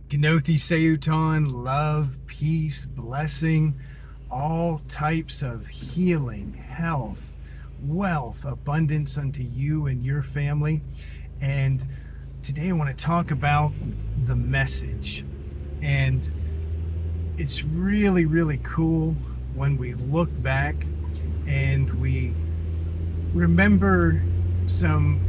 Gnothi Seuton, love, peace, blessing, all types of healing, health, wealth, abundance unto you and your family. And today I want to talk about the message. And it's really, really cool when we look back and we remember some,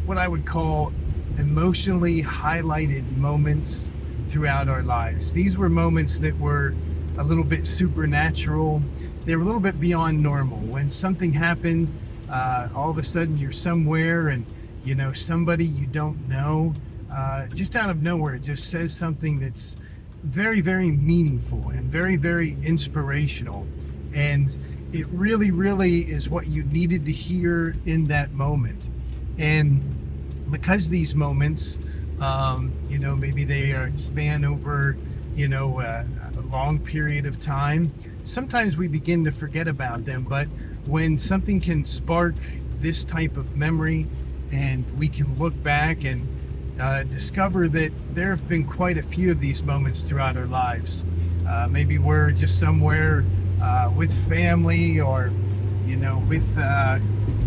what I would call emotionally highlighted moments throughout our lives. These were moments that were a little bit supernatural. They were a little bit beyond normal. When something happened, all of a sudden you're somewhere and somebody you don't know, just out of nowhere, just says something that's very, very meaningful and very, very inspirational. And it really, really is what you needed to hear in that moment. And because these moments, maybe they are span over, a long period of time, sometimes we begin to forget about them. But when something can spark this type of memory and we can look back and discover that there have been quite a few of these moments throughout our lives. Maybe we're just somewhere with family or, with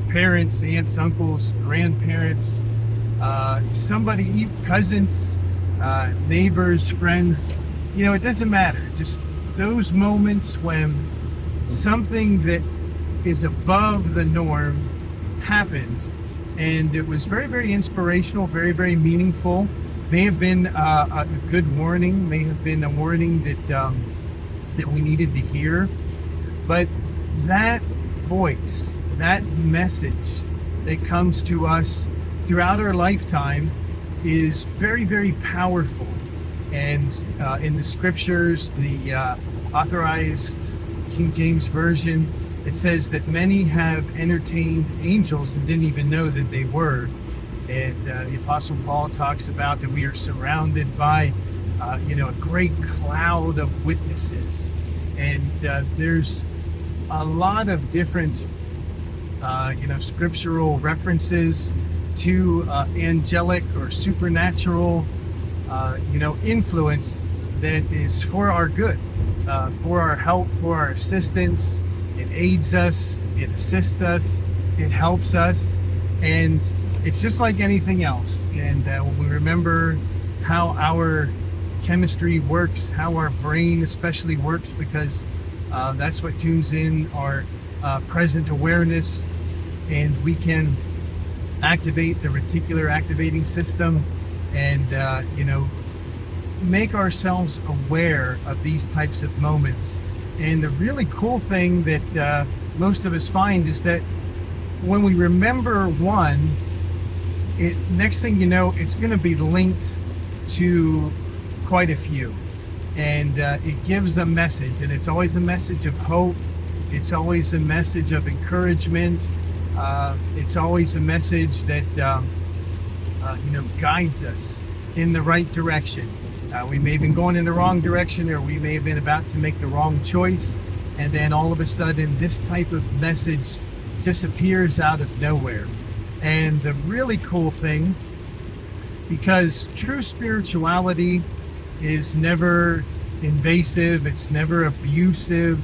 parents, aunts, uncles, grandparents, somebody, cousins, neighbors, friends, it doesn't matter. Just those moments when something that is above the norm happened, and it was very, very inspirational, very, very meaningful. May have been a good warning, may have been a warning that we needed to hear. But that voice, that message that comes to us throughout our lifetime is very, very powerful. And in the scriptures, the authorized King James Version, it says that many have entertained angels and didn't even know that they were. And the Apostle Paul talks about that we are surrounded by, a great cloud of witnesses. And there's a lot of different, scriptural references to angelic or supernatural, influence that is for our good, for our help, for our assistance. It aids us, it assists us, it helps us, and it's just like anything else. And when we remember how our chemistry works, how our brain especially works, because that's what tunes in our present awareness, and we can activate the reticular activating system and make ourselves aware of these types of moments. And the really cool thing that most of us find is that when we remember one, next thing you know, it's going to be linked to quite a few. And it gives a message, and it's always a message of hope. It's always a message of encouragement. It's always a message that guides us in the right direction. We may have been going in the wrong direction, or we may have been about to make the wrong choice, and then all of a sudden this type of message just appears out of nowhere. And the really cool thing, because true spirituality is never invasive, it's never abusive,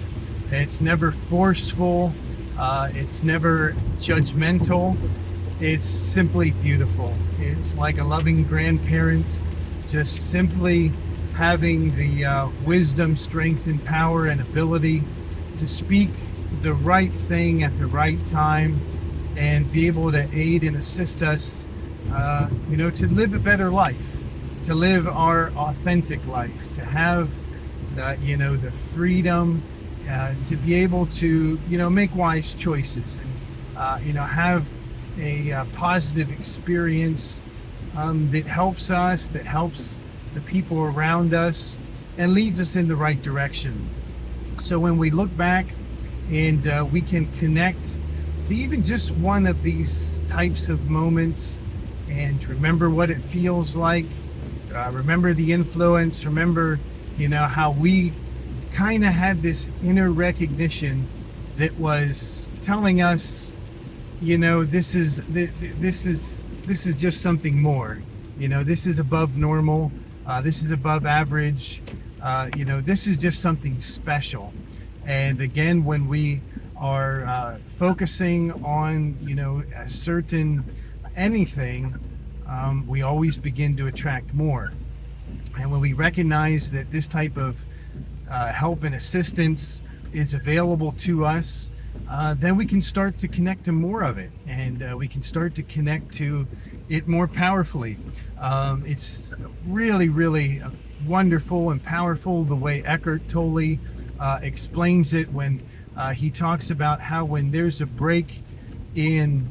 it's never forceful, it's never judgmental, it's simply beautiful. It's like a loving grandparent, just simply having the wisdom, strength, and power and ability to speak the right thing at the right time and be able to aid and assist us, to live a better life, to live our authentic life, to have the freedom to be able to, make wise choices and, have a positive experience that helps us, that helps the people around us, and leads us in the right direction. So when we look back and we can connect to even just one of these types of moments and remember what it feels like, remember the influence, remember, how we kind of had this inner recognition that was telling us, this is just something more. This is above normal. This is above average. This is just something special. And again, when we are focusing on, a certain anything, we always begin to attract more. And when we recognize that this type of help and assistance is available to us, then we can start to connect to more of it, and we can start to connect to it more powerfully. It's really, really wonderful and powerful the way Eckhart Tolle explains it when he talks about how when there's a break in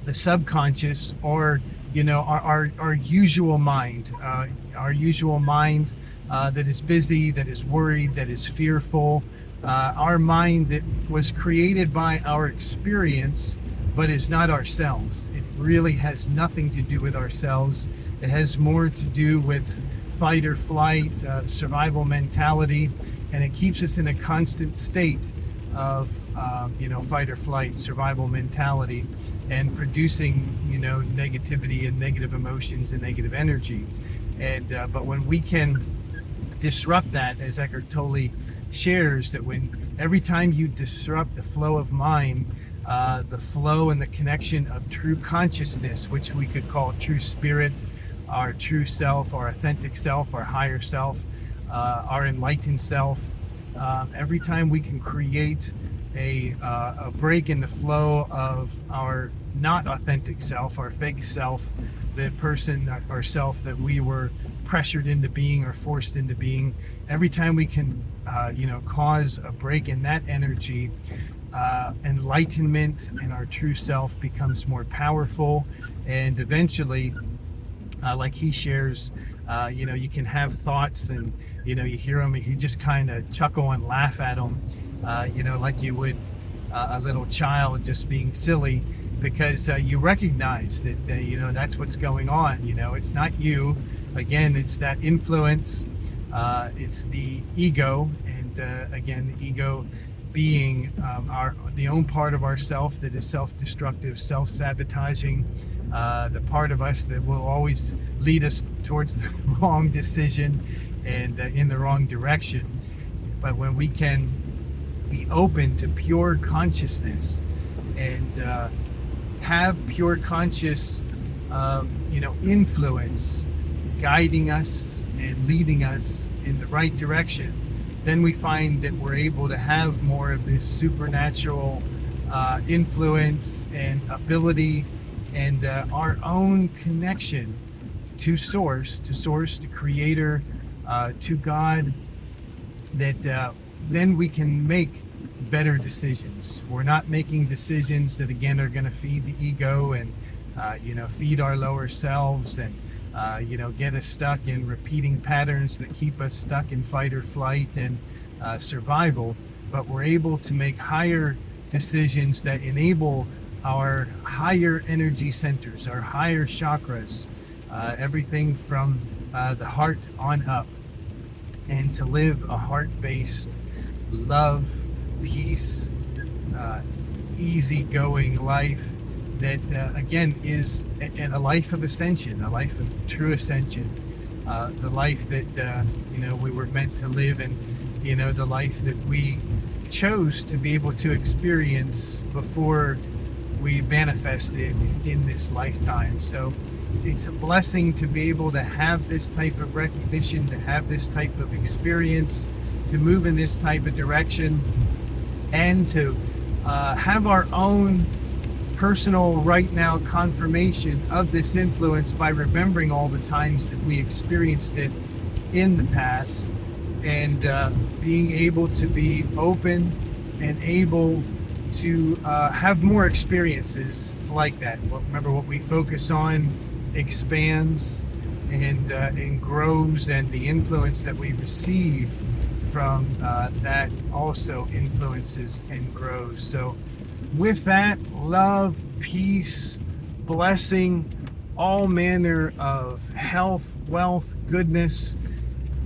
the subconscious, or our usual mind, that is busy, that is worried, that is fearful, our mind that was created by our experience but is not ourselves. It really has nothing to do with ourselves. It has more to do with fight or flight, survival mentality, and it keeps us in a constant state of fight or flight, survival mentality, and producing negativity and negative emotions and negative energy. And but when we can disrupt that, as Eckhart Tolle shares, that when every time you disrupt the flow of mind, the flow and the connection of true consciousness, which we could call true spirit, our true self, our authentic self, our higher self, our enlightened self, every time we can create a break in the flow of our not authentic self, our fake self, the person or self that we were pressured into being or forced into being, every time we can cause a break in that energy, enlightenment and our true self becomes more powerful. And eventually, like he shares, you can have thoughts, and you hear them and you just kind of chuckle and laugh at them, like you would a little child just being silly, because you recognize that that's what's going on. It's not you. Again, it's that influence. It's the ego, and again, the ego being the own part of ourself that is self-destructive, self-sabotaging, the part of us that will always lead us towards the wrong decision and in the wrong direction. But when we can be open to pure consciousness and have pure conscious influence guiding us and leading us in the right direction, then we find that we're able to have more of this supernatural influence and ability, and our own connection to source, to creator, to God, that then we can make better decisions. We're not making decisions that again are going to feed the ego and feed our lower selves, and get us stuck in repeating patterns that keep us stuck in fight or flight and survival. But we're able to make higher decisions that enable our higher energy centers, our higher chakras, everything from the heart on up, and to live a heart-based love, peace, easygoing life that again is a life of ascension, a life of true ascension, the life that we were meant to live, and the life that we chose to be able to experience before we manifested in this lifetime. So it's a blessing to be able to have this type of recognition, to have this type of experience, to move in this type of direction, and to have our own personal right now confirmation of this influence by remembering all the times that we experienced it in the past, and being able to be open and able to have more experiences like that. Remember, what we focus on expands and grows, and the influence that we receive from that also influences and grows. So with that, love, peace, blessing, all manner of health, wealth, goodness,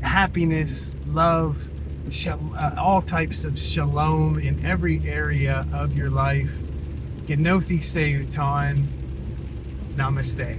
happiness, love, all types of shalom in every area of your life. Genothi Seutan. Namaste.